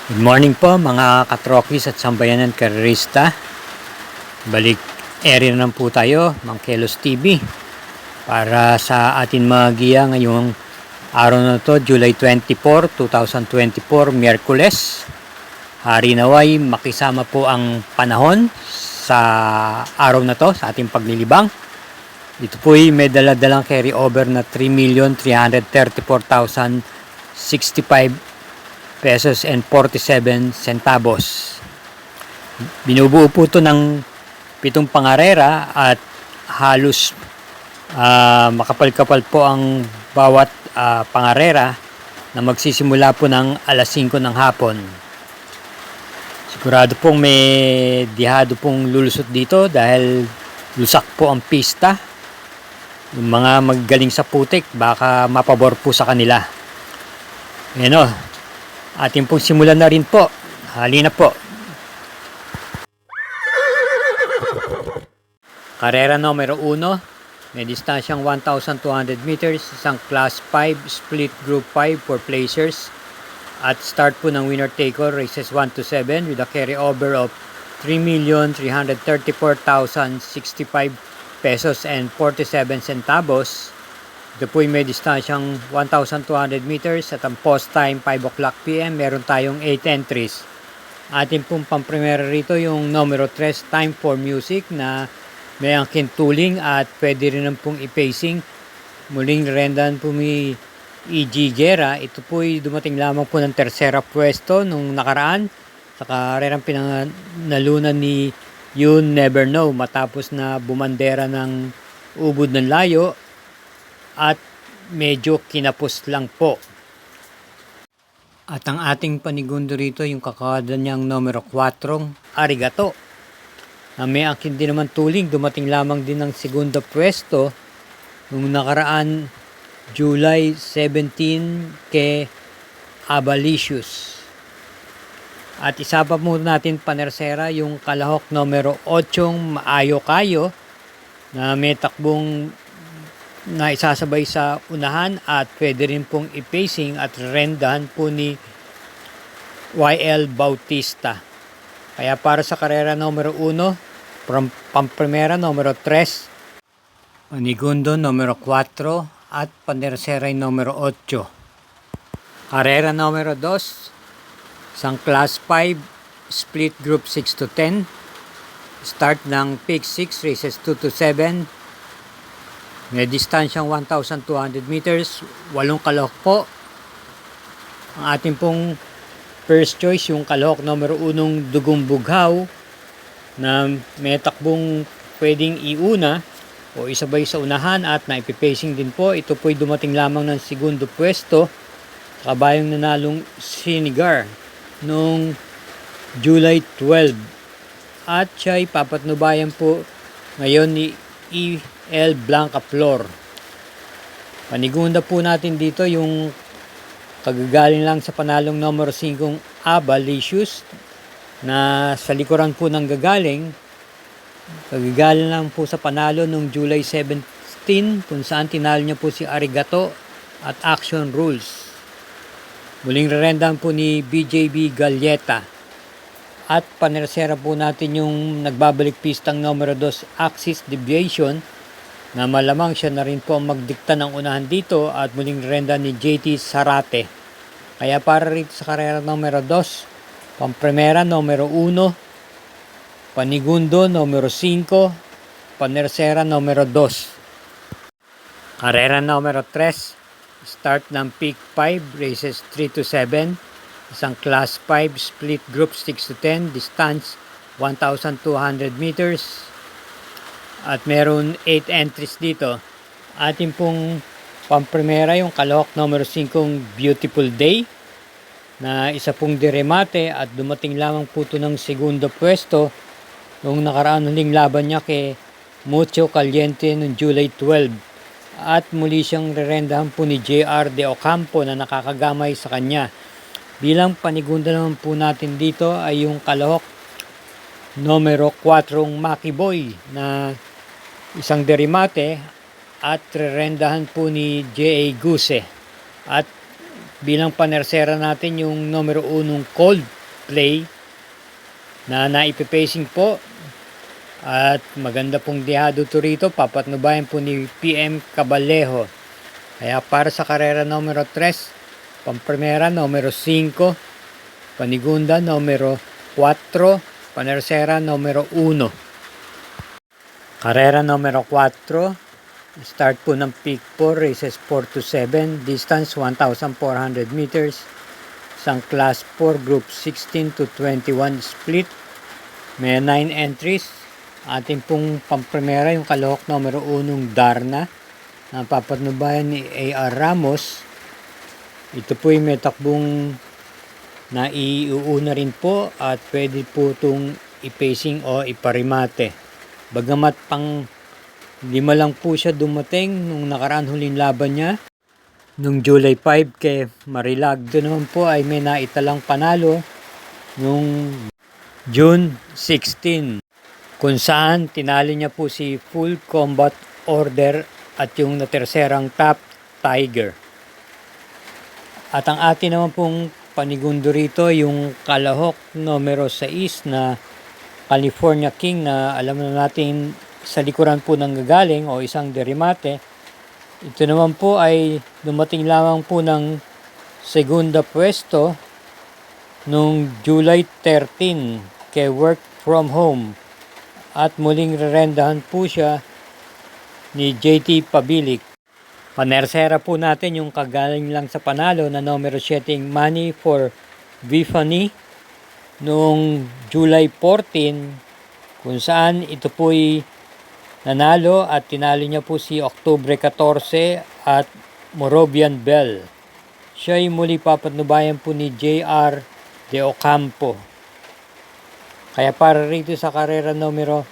Good morning po mga katrokis at sambayanan karerista. Balik area naman po tayo, Mang Kelos TV, para sa atin magiya ngayong araw na to, July 24, 2024, Miyerkules. Hari naway makisama po ang panahon sa araw na to sa ating paglilibang. Ito po ay may daladalang carry over na 3,334,065 pesos and 47 centavos. Binubuo po ito ng 7 pangarera at halos makapal-kapal po ang bawat pangarera na magsisimula po ng alas 5 ng hapon. Sigurado pong may dihado pong lulusot dito dahil lusak po ang pista. Yung mga maggaling sa putik baka mapabor po sa kanila. Ayan o, atin pong simulan na rin po. Halina po. Karera numero 1. May distansyang 1,200 meters. Isang class 5 split group 5 for placers. At start po ng winner-taker races 1 to 7 with a carry over of 3,334,065 pesos and 47 centavos. Ito po may distansyang 1,200 meters at ang post time 5 o'clock PM. Meron tayong 8 entries. Atin pong pamprimera rito yung numero 3, time for music, na may angkin tuling at pwede rin pong i-pacing. Muling rendan po may E.G. Guerra. Ito po ay dumating lamang po ng tersera pwesto nung nakaraan sa karerang pinanalunan ni You Never Know matapos na bumandera ng ubod ng layo at medyo kinapos lang po. At ang ating panigundo rito yung kakada niyang numero 4, Arigato, na may angkin din naman tuling, dumating lamang din ng segunda pwesto nung nakaraan July 17 kay Abalicious. At isa pa muna natin panersera yung kalahok numero 8, Maayo Kayo, na may takbong na isasabay sa unahan at pwede rin pong i-pacing at rendahan po ni YL Bautista. Kaya para sa karera numero 1, pamprimera numero 3, panigundo numero 4 at panersera numero 8. Karera numero 2, isang class 5 split group 6 to 10. Start ng pick 6 races 2 to 7. May distansyang 1,200 meters, 8 kalahok po. Ang ating pong first choice, yung kalahok numero 1, Dugong Bughaw, na may takbong pwedeng iuna o isabay sa unahan at naipipacing din po. Ito po'y dumating lamang ng segundo pwesto, kabayang nanalong Sinigar noong July 12. At siya'y papatnubayan po ngayon ni El Blanca Flor. Panigunda po natin dito yung kagagaling lang sa panalong numero 5, Abalicious, na sa likuran po ng gagaling. Kagagaling lang po sa panalo nung July 17 kung saan tinalo niya po si Arigato at Action Rules. Muling rerendahan po ni BJB Galleta. At panersera po natin yung nagbabalik pistang numero 2, Axis Deviation, na malamang siya na rin po ang magdikta ng unahan dito at muling renda ni JT Sarate. Kaya para rito sa karera numero 2, pamprimera numero 1, panigundo numero 5, panersera numero 2. Karera numero 3, start ng peak 5 races 3 to 7. Isang class 5 split group 6 to 10, distance 1,200 meters. At meron 8 entries dito. Atin pong pamprimera yung kalahok numero 5, Beautiful Day, na isa pong diremate at dumating lamang po ito ng segundo pwesto nung nakaraan huling laban niya kay Mucho Caliente noong July 12. At muli siyang rerendahan po ni JR De Ocampo na nakakagamay sa kanya. Bilang panigunda naman po natin dito ay yung kalahok numero 4, Maki Boy, na isang derimate at rerendahan po ni J.A. Guse. At bilang panersera natin yung numero 1, Cold, display na naipipacing po. At maganda pong dihado to rito, papatnubayan po ni PM Cabalejo. Kaya para sa karera numero 3, pamprimera numero 5, panigunda numero 4, panersera numero 1. Karera numero 4, start po ng peak 4, races 4 to 7, distance 1,400 meters, isang class 4, group 16 to 21 split, may 9 entries. Ating pong pamprimera yung kalahok numero 1 Darna na papatnubayan ni A.R. Ramos. Ito po yung may takbong na iuuna rin po at pwede po itong ipacing o iparimate. Bagamat pang 5 lang po siya dumating nung nakaraan huling laban niya nung July 5 kay Marilag. Ito naman po ay may naitalang panalo nung June 16 kung saan tinalo niya po si Full Combat Order at yung naterserang Top Tiger. At ang atin naman pong panigundo rito yung kalahok numero 6 na California King na alam na natin sa likuran po ng gagaling o isang derimate. Ito naman po ay dumating lamang po ng segunda pwesto nung July 13 kay Work From Home. At muling rerendahan po siya ni JT Pabilik. Panersera po natin yung kagaling lang sa panalo na numero 7 Money for Vifani noong July 14 kung saan ito po'y nanalo at tinalo niya po si Oktubre 14 at Moravian Bell. Siya'y muli papatnubayan po ni JR De Ocampo. Kaya para rito sa karera numero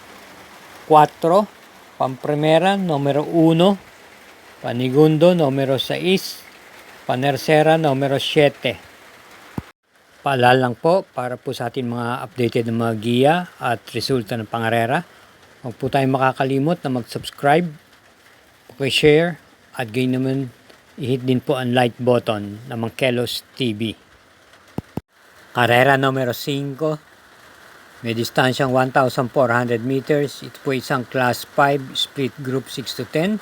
4, pamprimera numero 1, panigundo numero 6, panersera numero 7. Paalala lang po para po sa ating mga updated na mga giya at resulta ng pangarera. Huwag po tayong makakalimot na mag-subscribe, share at gayon naman i-hit din po ang like button ng Mangkelos TV. Karera numero 5. May distansyang 1,400 meters. Ito po isang class 5 split group 6 to 10.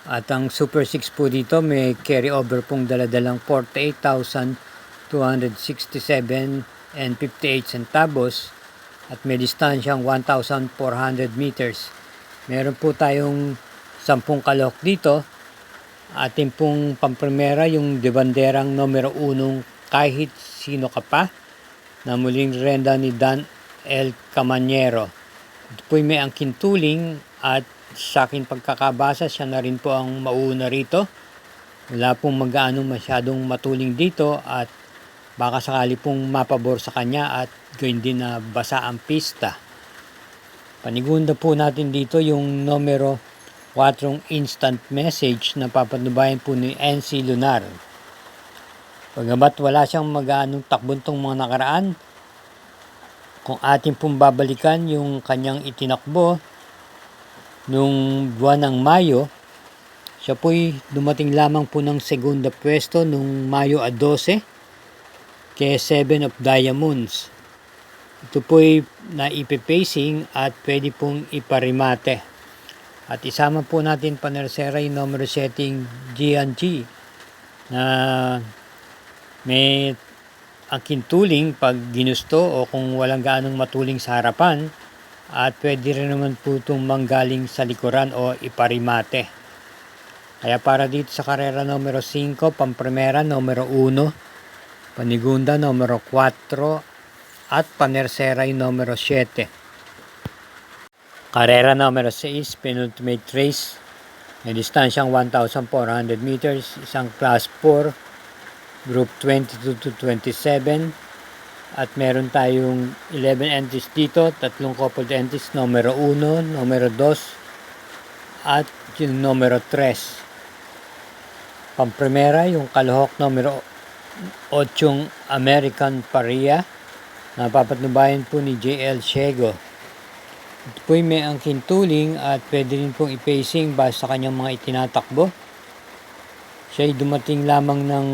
At ang super 6 po dito may carry over pong daladalang 48,267 and 58 centavos. At may distansyang 1,400 meters. Meron po tayong 10 kalahok dito. Ating pong pamprimera yung de banderang numero 1 kahit sino ka pa na muling renda ni Dan El Camanyero. Ito po'y may angkin tuling at sa aking pagkakabasa siya na rin po ang mauna rito. Wala pong mag-aanong masyadong matuling dito at baka sakali pong mapabor sa kanya at gayon din na basa ang pista. Panigunda po natin dito yung numero 4 instant message na papatnubayan po ni NC Lunar. Pagamat wala siyang mag-aanong takbuntong mga nakaraan, kung ating pong babalikan yung kanyang itinakbo nung buwan ng Mayo, siya po'y dumating lamang po ng segunda pwesto nung Mayo 12 kay 7 of Diamonds. Ito po'y naipipacing at pwede pong iparimate. At isama po natin panersera yung numero setting G&G na may angkin tuling pag ginusto o kung walang gaanong matuling sa harapan at pwede rin naman po itong manggaling sa likuran o iparimate. Kaya para dito sa karera numero 5, pamprimera numero 1, panigunda numero 4 at panersera yung numero 7. Karera numero 6, penultimate race, may distansyang 1,400 meters, isang class 4, group 22 to 27 at meron tayong 11 entries dito, 3 coupled entries, numero 1, numero 2 at yung numero 3. Pamprimera yung kalahok numero 8 American Paria na papatnubayan po ni JL Shego. Ito po'y may angkin tuling at pwede rin pong ipacing base sa kanyang mga itinatakbo. Siya'y dumating lamang ng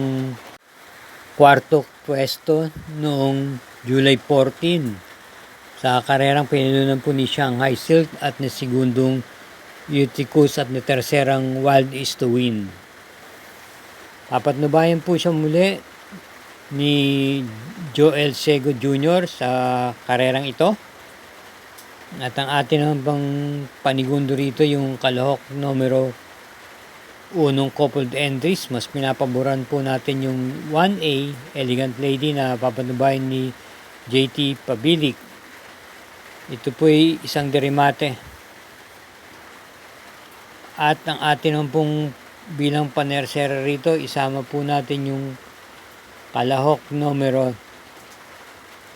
kwarto pwesto noong July 14 sa karerang pinanunan po ni Shanghai Silk at ni segundong Uticus at ni terserang Wild East to Win. Papatnubayan po siya muli ni Joel Sego Jr. sa karerang ito. At ang atin naman pang panigundo rito yung kalahok numero 1 coupled entries. Mas pinapaboran po natin yung 1A Elegant Lady na papatnubayan ni JT Pabilik. Ito po ay isang derimate. At ang atin naman pong bilang panersera rito, isama po natin yung kalahok numero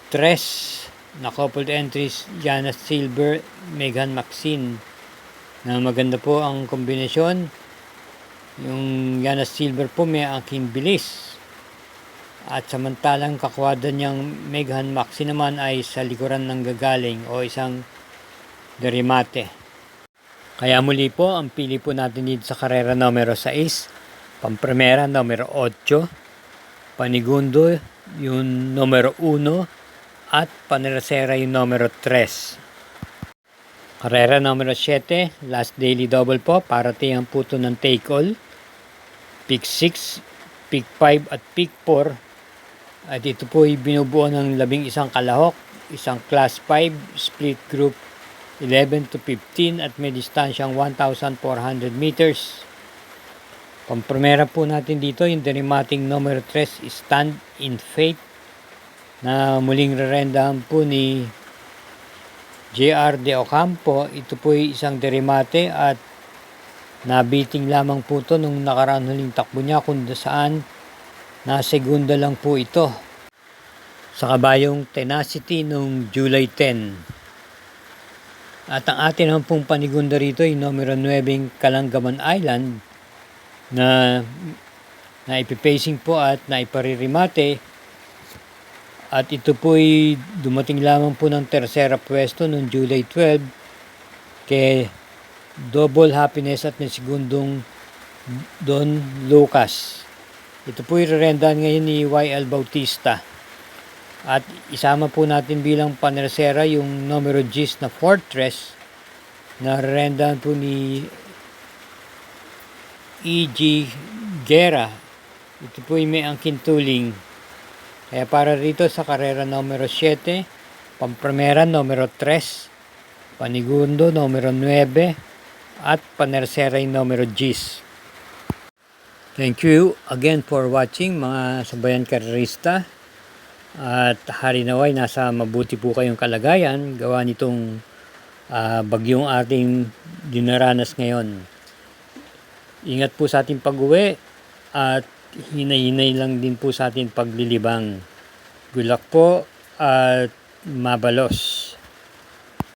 3 na coupled entries, Jana Silver, Megan Maxine, na maganda po ang kombinasyon. Yung Jana Silver po may aking bilis, at samantalang kakwada niyang Megan Maxine naman ay sa likuran ng gagaling o isang derimate. Kaya muli po, ang pili po natin dito sa karera numero 6, pampremera numero 8, panigundo yung numero 1, at panersera yung numero 3. Karera numero 7, last daily double po, parating po ito ng take all, pick 6, pick 5 at pick 4. At ito po ay binubuo ng 11 kalahok, isang class 5, split group 11 to 15 at may distansyang 1,400 meters. Pampremera po natin dito yung derimating numero 3, Stand in Faith, na muling rerendahan po ni JR De Ocampo. Ito po ay isang derimate at nabiting lamang po ito nung nakaraan huling takbo niya, kung saan nasegunda lang po ito sa kabayong Tenacity noong July 10. At ang atin naman pong panigunda rito ay numero 9 Kalangaman Island na ipipacing po at naiparirimate. At ito po ay dumating lamang po ng tersera pwesto noong July 12 kay Double Happiness at ng segundong Don Lucas. Ito po ay rerendahan ngayon ni YL Bautista. At isama po natin bilang panersera yung numero 10 na Fortress na rerendahan po ni E.G. Guerra. Ito po ay may angkin tuling. Kaya para rito sa karera numero 7, pampremera numero 3, panigundo numero 9, at panersera numero 10. Thank you again for watching mga sabayan karerista. At hari naway nasa mabuti po kayong kalagayan gawa nitong bagyong ating dinaranas ngayon. Ingat po sa ating pag-uwi at hinay-hinay lang din po sa ating paglilibang. Good luck po at mabalos.